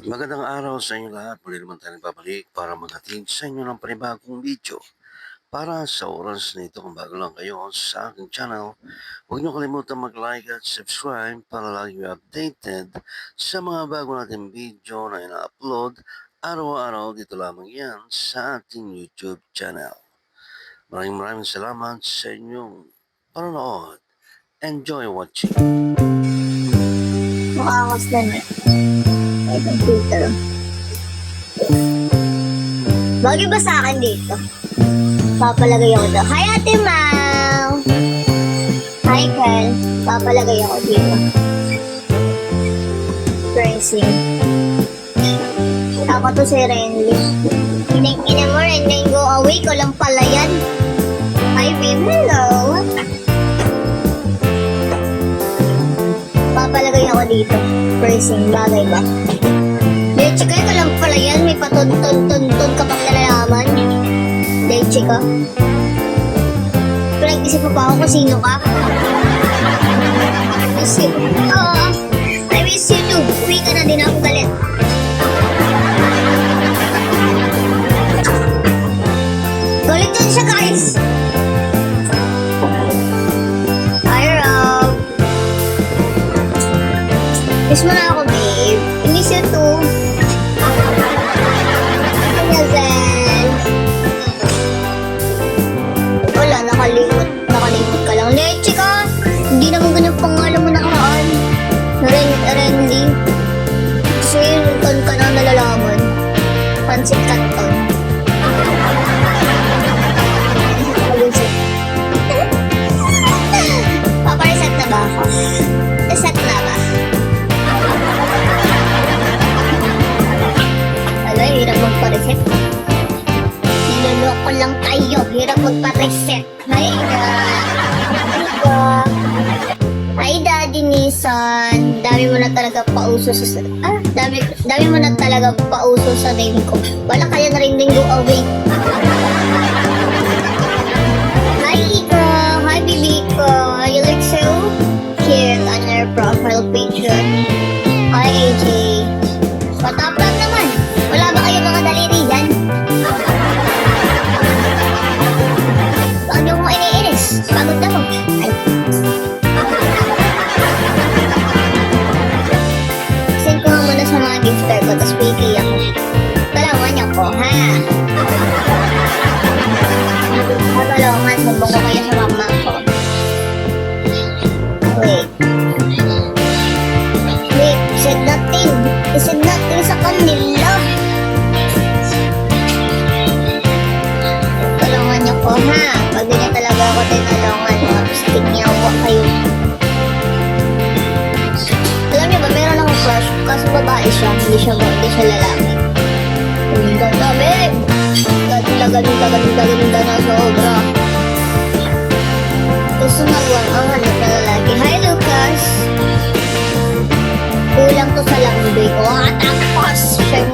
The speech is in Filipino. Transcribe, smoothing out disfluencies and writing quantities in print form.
Magandang araw sa inyo lahat. Muli naman tayo nagbabalik para maghatid sa inyo ng panibagong video. Para sa oras na ito, kung bago lang kayo sa aking channel, huwag niyo kalimutan mag-like at subscribe para lagi updated sa mga bago nating video na ina-upload araw-araw dito lamang yan sa ating YouTube channel. Maraming salamat sa inyong panonood. Enjoy watching. Makakas na eh. May computer. Bagay ba sa akin dito? Papalagay ako dito. Hi, Ate Mau! Hi, Kel. Papalagay ako dito. Tracing. Ako to si Renly. Ina mo, Renly, go away ko lang pala yan. Hi, babe. Hello. Papalagay ako dito. Tracing. Bagay ba? Leche ka lang pala yan. May patunton-tunton ka pang nalalaman. Leche ka. Pinag-isip mo pa ako kung sino ka. Miss you. I miss you too. Uwi ka na din ako galit. Galit yun siya, guys. Hi, Rob. Miss mo na ako, babe. I miss you too. Wala, nakalimot ka lang. Leche ka! Hindi naman ganyan pangalan mo nakaraan. Renly. So yun, ton ka na nalalaman. Pansit Canton. Papareset na ba ako? Reset na ba? Ala, hirap magpa-reset. Niloloko lang tayo. Hirap magpa-reset. Hi, Daddy Nissan. Dami mo na talaga pauso sa... dami mo na talaga pauso sa name ko. Wala kaya na rin din go away. Hi, Ika. Hi, baby ko. You look so cute on your profile picture. Hi, AJ. Pataplan naman. Wala ba kayo mga daliri dyan? Bakit yung mga iniinis? Pagod na mo. Ay. Send ko nga muna sa mga gifter ko, tapos piki ako. Talawan niyo ko, ha? Talawan, sabong ko kayo sa mama ko. Wait. Said nothing. I said nothing sa kanila. Tulungan niyo ko, ha? Pag di na talaga ako tinulungan, tapos tingyawa kayo. Alam niyo ba, meron akong crush, kaso babae siya, hindi siya lalaki. Ang ganda, babe! Ganda na sobra. Gusto magwang ang hanap na lalaki. Hi, Lucas! Kulang to sa lamboy ko. Tapos, siya